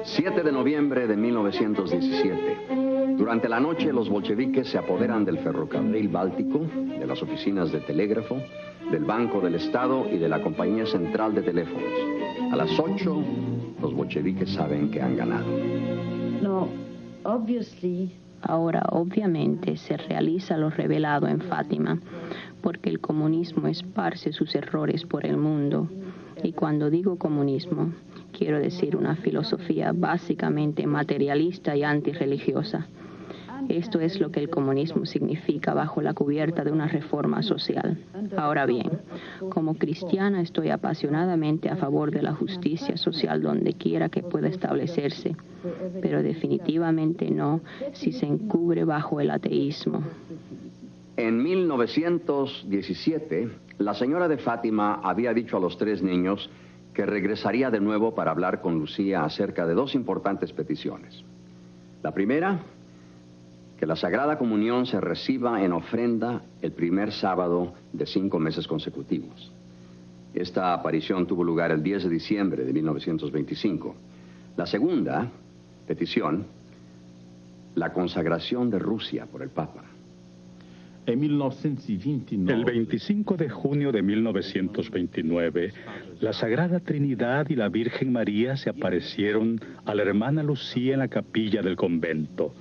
7 de noviembre de 1917. Durante la noche, los bolcheviques se apoderan del ferrocarril Báltico, de las oficinas de telégrafo, del Banco del Estado y de la Compañía Central de Teléfonos. A las 8, los bolcheviques saben que han ganado. Ahora, obviamente, se realiza lo revelado en Fátima, porque el comunismo esparce sus errores por el mundo. Y cuando digo comunismo, quiero decir una filosofía básicamente materialista y antirreligiosa. Esto es lo que el comunismo significa bajo la cubierta de una reforma social. Ahora bien, como cristiana estoy apasionadamente a favor de la justicia social donde quiera que pueda establecerse, pero definitivamente no si se encubre bajo el ateísmo. En 1917, la señora de Fátima había dicho a los 3 niños que regresaría de nuevo para hablar con Lucía acerca de 2 importantes peticiones. La primera, que la Sagrada Comunión se reciba en ofrenda el primer sábado de 5 meses consecutivos. Esta aparición tuvo lugar el 10 de diciembre de 1925. La segunda petición, la consagración de Rusia por el Papa. El 25 de junio de 1929, la Sagrada Trinidad y la Virgen María se aparecieron a la hermana Lucía en la capilla del convento.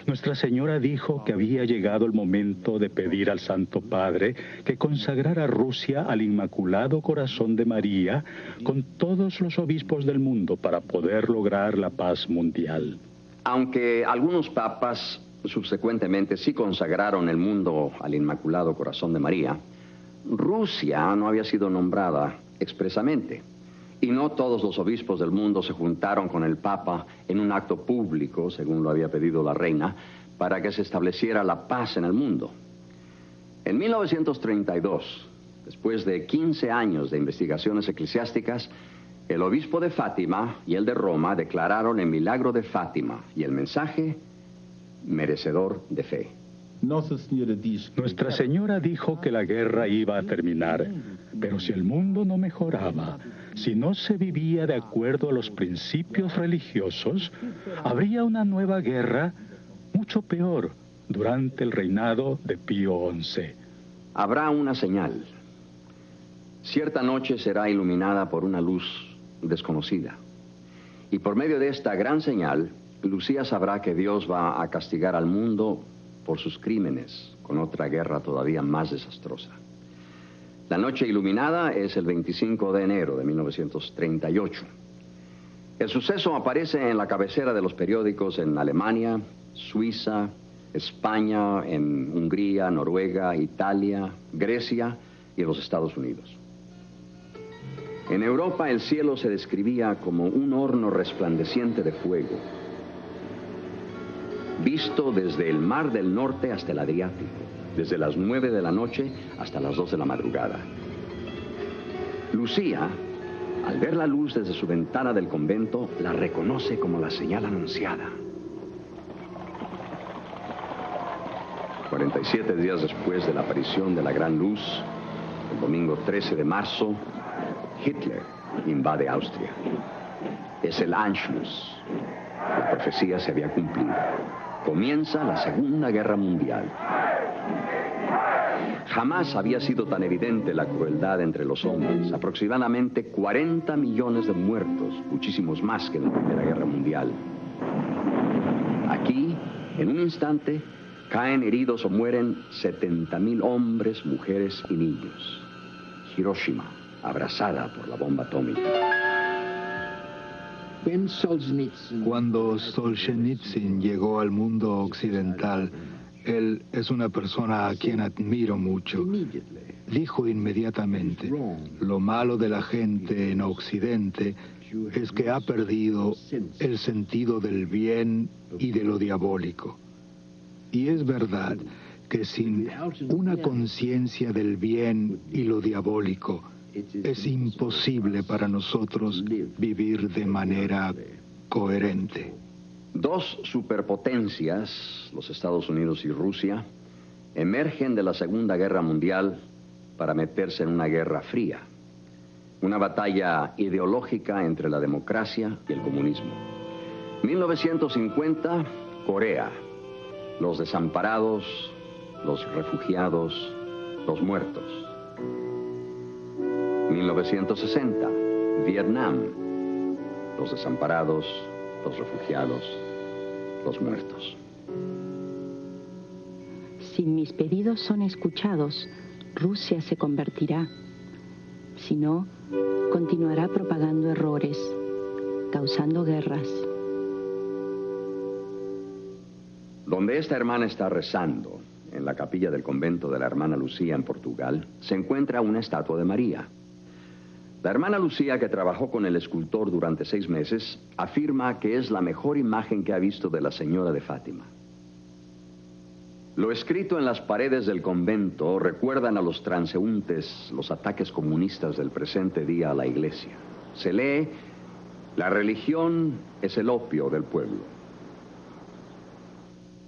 Nuestra Señora dijo que había llegado el momento de pedir al Santo Padre que consagrara Rusia al Inmaculado Corazón de María con todos los obispos del mundo para poder lograr la paz mundial. Aunque algunos papas subsecuentemente sí consagraron el mundo al Inmaculado Corazón de María, Rusia no había sido nombrada expresamente. Y no todos los obispos del mundo se juntaron con el Papa en un acto público, según lo había pedido la reina, para que se estableciera la paz en el mundo. En 1932, después de 15 años de investigaciones eclesiásticas, el obispo de Fátima y el de Roma declararon el milagro de Fátima y el mensaje merecedor de fe. Nuestra Señora dijo que la guerra iba a terminar, pero si el mundo no mejoraba, si no se vivía de acuerdo a los principios religiosos, habría una nueva guerra mucho peor durante el reinado de Pío XI. Habrá una señal. Cierta noche será iluminada por una luz desconocida. Y por medio de esta gran señal, Lucía sabrá que Dios va a castigar al mundo por sus crímenes, con otra guerra todavía más desastrosa. La noche iluminada es el 25 de enero de 1938. El suceso aparece en la cabecera de los periódicos en Alemania, Suiza, España, en Hungría, Noruega, Italia, Grecia y los Estados Unidos. En Europa el cielo se describía como un horno resplandeciente de fuego, visto desde el Mar del Norte hasta el Adriático, desde las 9 de la noche hasta las 2 de la madrugada. Lucía, al ver la luz desde su ventana del convento, la reconoce como la señal anunciada. 47 días después de la aparición de la gran luz, el domingo 13 de marzo, Hitler invade Austria. Es el Anschluss. La profecía se había cumplido. Comienza la Segunda Guerra Mundial. Jamás había sido tan evidente la crueldad entre los hombres. Aproximadamente 40 millones de muertos, muchísimos más que en la Primera Guerra Mundial. Aquí, en un instante, caen heridos o mueren 70.000 hombres, mujeres y niños. Hiroshima, abrasada por la bomba atómica. Cuando Solzhenitsyn llegó al mundo occidental, él es una persona a quien admiro mucho. Dijo inmediatamente, lo malo de la gente en Occidente es que ha perdido el sentido del bien y de lo diabólico. Y es verdad que sin una conciencia del bien y lo diabólico, es imposible para nosotros vivir de manera coherente. 2 superpotencias, los Estados Unidos y Rusia, emergen de la Segunda Guerra Mundial para meterse en una guerra fría, una batalla ideológica entre la democracia y el comunismo. 1950, Corea, los desamparados, los refugiados, los muertos. 1960, Vietnam, los desamparados, los refugiados, los muertos. Si mis pedidos son escuchados, Rusia se convertirá. Si no, continuará propagando errores, causando guerras. Donde esta hermana está rezando, en la capilla del convento de la hermana Lucía en Portugal, se encuentra una estatua de María. La hermana Lucía, que trabajó con el escultor durante 6 meses, afirma que es la mejor imagen que ha visto de la Señora de Fátima. Lo escrito en las paredes del convento recuerdan a los transeúntes los ataques comunistas del presente día a la iglesia. Se lee: la religión es el opio del pueblo.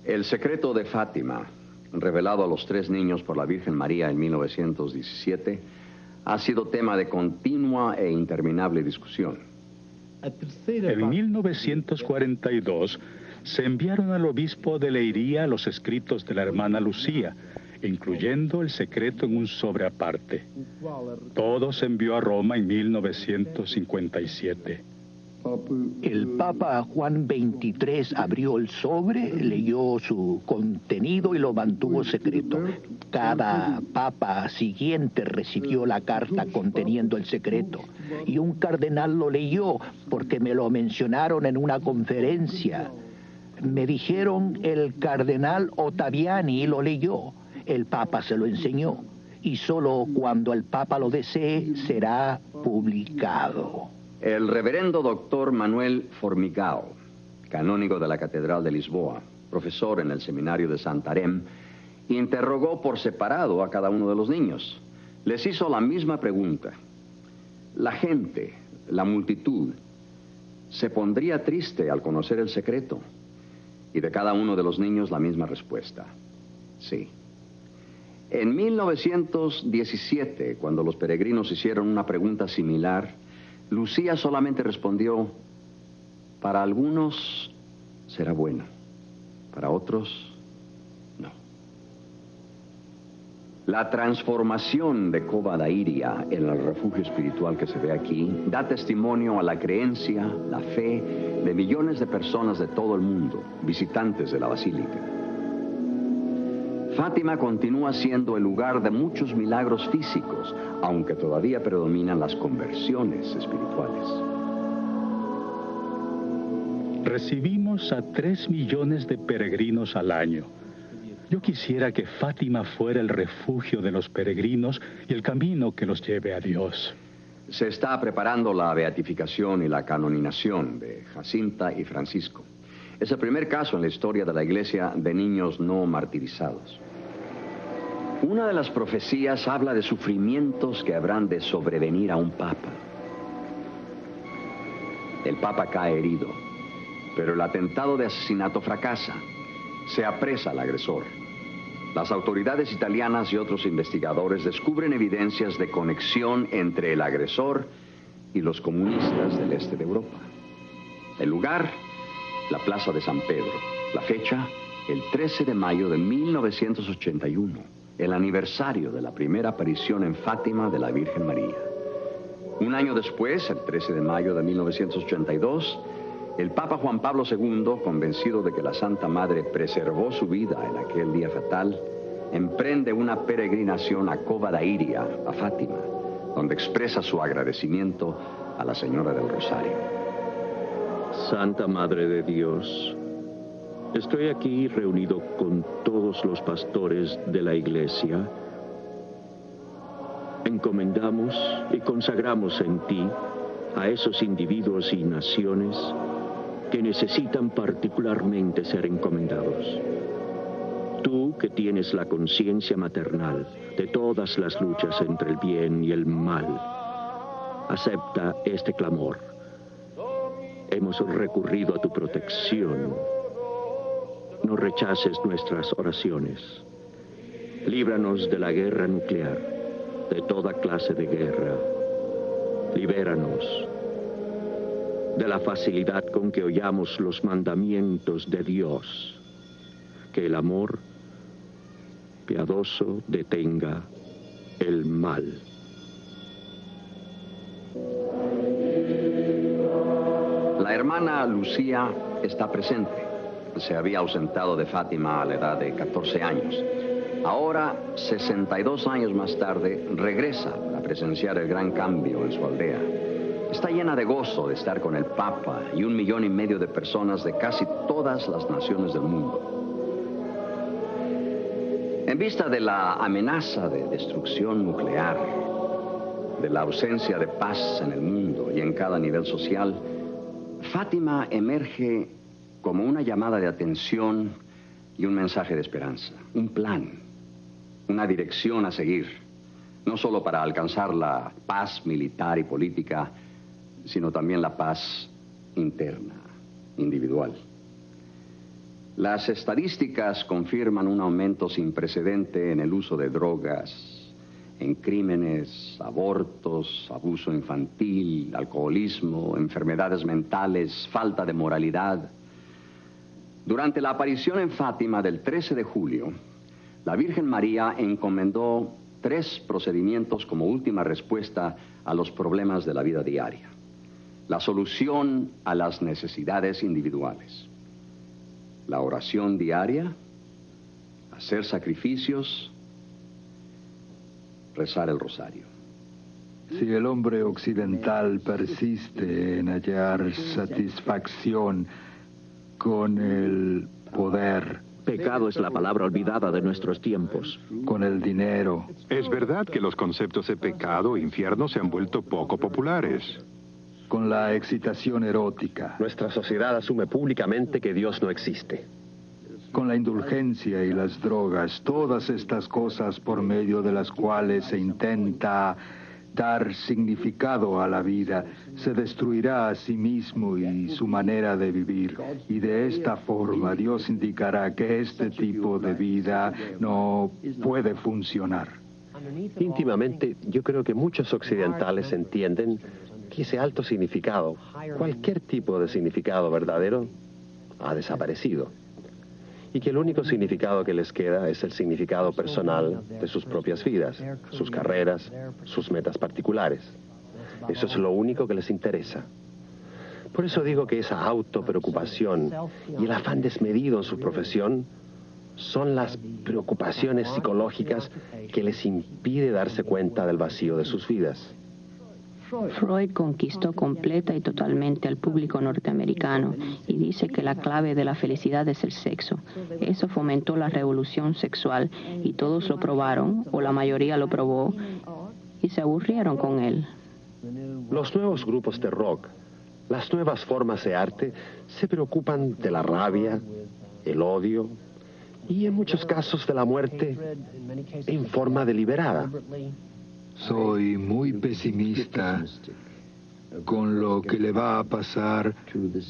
El secreto de Fátima, revelado a los 3 niños por la Virgen María en 1917, ha sido tema de continua e interminable discusión. En 1942 se enviaron al obispo de Leiría los escritos de la hermana Lucía, incluyendo el secreto en un sobre aparte. Todo se envió a Roma en 1957. El Papa Juan XXIII abrió el sobre, leyó su contenido y lo mantuvo secreto. Cada papa siguiente recibió la carta conteniendo el secreto. Y un cardenal lo leyó porque me lo mencionaron en una conferencia. Me dijeron el cardenal Ottaviani lo leyó. El Papa se lo enseñó. Y solo cuando el Papa lo desee será publicado. El reverendo doctor Manuel Formigao, canónigo de la Catedral de Lisboa, profesor en el seminario de Santarém, interrogó por separado a cada uno de los niños. Les hizo la misma pregunta. La gente, la multitud, se pondría triste al conocer el secreto. Y de cada uno de los niños la misma respuesta: sí. En 1917, cuando los peregrinos hicieron una pregunta similar, Lucía solamente respondió: para algunos será bueno, para otros no. La transformación de Cova da Iria en el refugio espiritual que se ve aquí da testimonio a la creencia, la fe de millones de personas de todo el mundo, visitantes de la basílica. Fátima continúa siendo el lugar de muchos milagros físicos, aunque todavía predominan las conversiones espirituales. Recibimos a 3 millones de peregrinos al año. Yo quisiera que Fátima fuera el refugio de los peregrinos y el camino que los lleve a Dios. Se está preparando la beatificación y la canonización de Jacinta y Francisco. Es el primer caso en la historia de la Iglesia de niños no martirizados. Una de las profecías habla de sufrimientos que habrán de sobrevenir a un papa. El papa cae herido, pero el atentado de asesinato fracasa. Se apresa al agresor. Las autoridades italianas y otros investigadores descubren evidencias de conexión entre el agresor y los comunistas del este de Europa. El lugar: la Plaza de San Pedro. La fecha: el 13 de mayo de 1981, el aniversario de la primera aparición en Fátima de la Virgen María. Un año después, el 13 de mayo de 1982, el Papa Juan Pablo II, convencido de que la Santa Madre preservó su vida en aquel día fatal, emprende una peregrinación a Cova da Iria, a Fátima, donde expresa su agradecimiento a la Señora del Rosario. Santa Madre de Dios, estoy aquí reunido con todos los pastores de la Iglesia. Encomendamos y consagramos en ti a esos individuos y naciones que necesitan particularmente ser encomendados. Tú, que tienes la conciencia maternal de todas las luchas entre el bien y el mal, acepta este clamor. Hemos recurrido a tu protección. No rechaces nuestras oraciones. Líbranos de la guerra nuclear, de toda clase de guerra. Libéranos de la facilidad con que oyamos los mandamientos de Dios. Que el amor piadoso detenga el mal. La hermana Lucía está presente. se había ausentado de Fátima a la edad de 14 años. Ahora, 62 años más tarde, regresa a presenciar el gran cambio en su aldea. Está llena de gozo de estar con el Papa y 1,5 millones de personas de casi todas las naciones del mundo. En vista de la amenaza de destrucción nuclear, de la ausencia de paz en el mundo y en cada nivel social, Fátima emerge como una llamada de atención y un mensaje de esperanza, un plan, una dirección a seguir, no solo para alcanzar la paz militar y política, sino también la paz interna, individual. Las estadísticas confirman un aumento sin precedente en el uso de drogas, en crímenes, abortos, abuso infantil, alcoholismo, enfermedades mentales, falta de moralidad. Durante la aparición en Fátima del 13 de julio, la Virgen María encomendó 3 procedimientos como última respuesta a los problemas de la vida diaria. La solución a las necesidades individuales. La oración diaria, hacer sacrificios, rezar el rosario. Si el hombre occidental persiste en hallar satisfacción con el poder, pecado es la palabra olvidada de nuestros tiempos. Con el dinero. Es verdad que los conceptos de pecado e infierno se han vuelto poco populares. Con la excitación erótica. Nuestra sociedad asume públicamente que Dios no existe. Con la indulgencia y las drogas, todas estas cosas por medio de las cuales se intenta dar significado a la vida, se destruirá a sí mismo y su manera de vivir. Y de esta forma Dios indicará que este tipo de vida no puede funcionar. Íntimamente, yo creo que muchos occidentales entienden que ese alto significado, cualquier tipo de significado verdadero, ha desaparecido. Y que el único significado que les queda es el significado personal de sus propias vidas, sus carreras, sus metas particulares. Eso es lo único que les interesa. Por eso digo que esa autopreocupación y el afán desmedido en su profesión son las preocupaciones psicológicas que les impide darse cuenta del vacío de sus vidas. Freud conquistó completa y totalmente al público norteamericano y dice que la clave de la felicidad es el sexo. Eso fomentó la revolución sexual y todos lo probaron, o la mayoría lo probó, y se aburrieron con él. Los nuevos grupos de rock, las nuevas formas de arte, se preocupan de la rabia, el odio y en muchos casos de la muerte en forma deliberada. Soy muy pesimista con lo que le va a pasar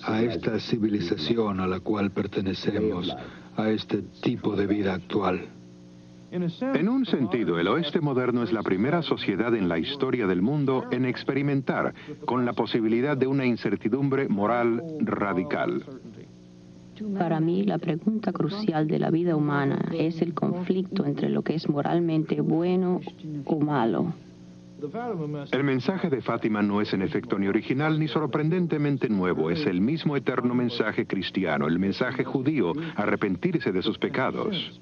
a esta civilización a la cual pertenecemos, a este tipo de vida actual. En un sentido, el oeste moderno es la primera sociedad en la historia del mundo en experimentar con la posibilidad de una incertidumbre moral radical. Para mí, la pregunta crucial de la vida humana es el conflicto entre lo que es moralmente bueno o malo. El mensaje de Fátima no es en efecto ni original ni sorprendentemente nuevo. Es el mismo eterno mensaje cristiano, el mensaje judío, arrepentirse de sus pecados.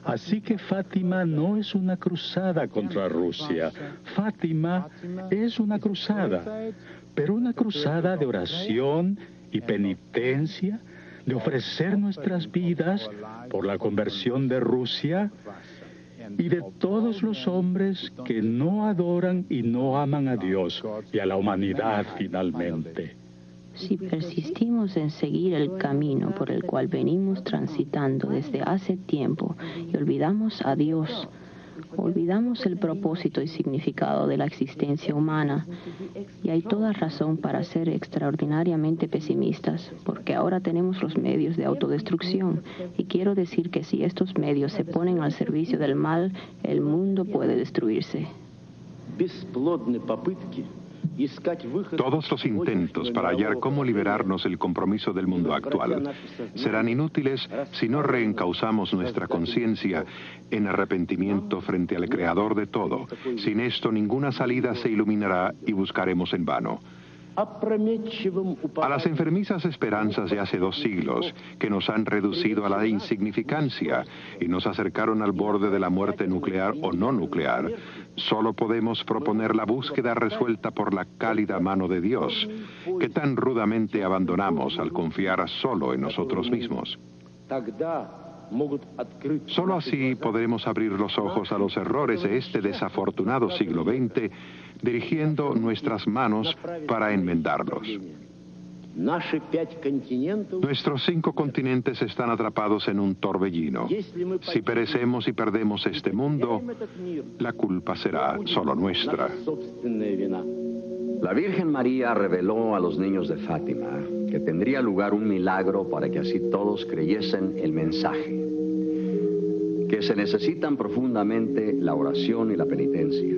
Así que Fátima no es una cruzada contra Rusia. Fátima es una cruzada, pero una cruzada de oración y penitencia, de ofrecer nuestras vidas por la conversión de Rusia y de todos los hombres que no adoran y no aman a Dios y a la humanidad finalmente. Si persistimos en seguir el camino por el cual venimos transitando desde hace tiempo y olvidamos a Dios, olvidamos el propósito y significado de la existencia humana, y hay toda razón para ser extraordinariamente pesimistas, porque ahora tenemos los medios de autodestrucción, y quiero decir que si estos medios se ponen al servicio del mal, el mundo puede destruirse. Todos los intentos para hallar cómo liberarnos del compromiso del mundo actual serán inútiles si no reencauzamos nuestra conciencia en arrepentimiento frente al Creador de todo. Sin esto, ninguna salida se iluminará y buscaremos en vano. A las enfermizas esperanzas de hace 2 siglos, que nos han reducido a la insignificancia y nos acercaron al borde de la muerte nuclear o no nuclear, solo podemos proponer la búsqueda resuelta por la cálida mano de Dios, que tan rudamente abandonamos al confiar solo en nosotros mismos. Solo así podremos abrir los ojos a los errores de este desafortunado siglo XX, dirigiendo nuestras manos para enmendarlos. Nuestros 5 continentes están atrapados en un torbellino. Si perecemos y perdemos este mundo, la culpa será solo nuestra. La Virgen María reveló a los niños de Fátima que tendría lugar un milagro para que así todos creyesen el mensaje, que se necesitan profundamente la oración y la penitencia,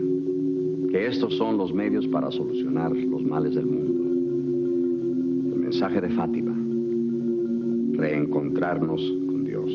que estos son los medios para solucionar los males del mundo. El mensaje de Fátima: reencontrarnos con Dios.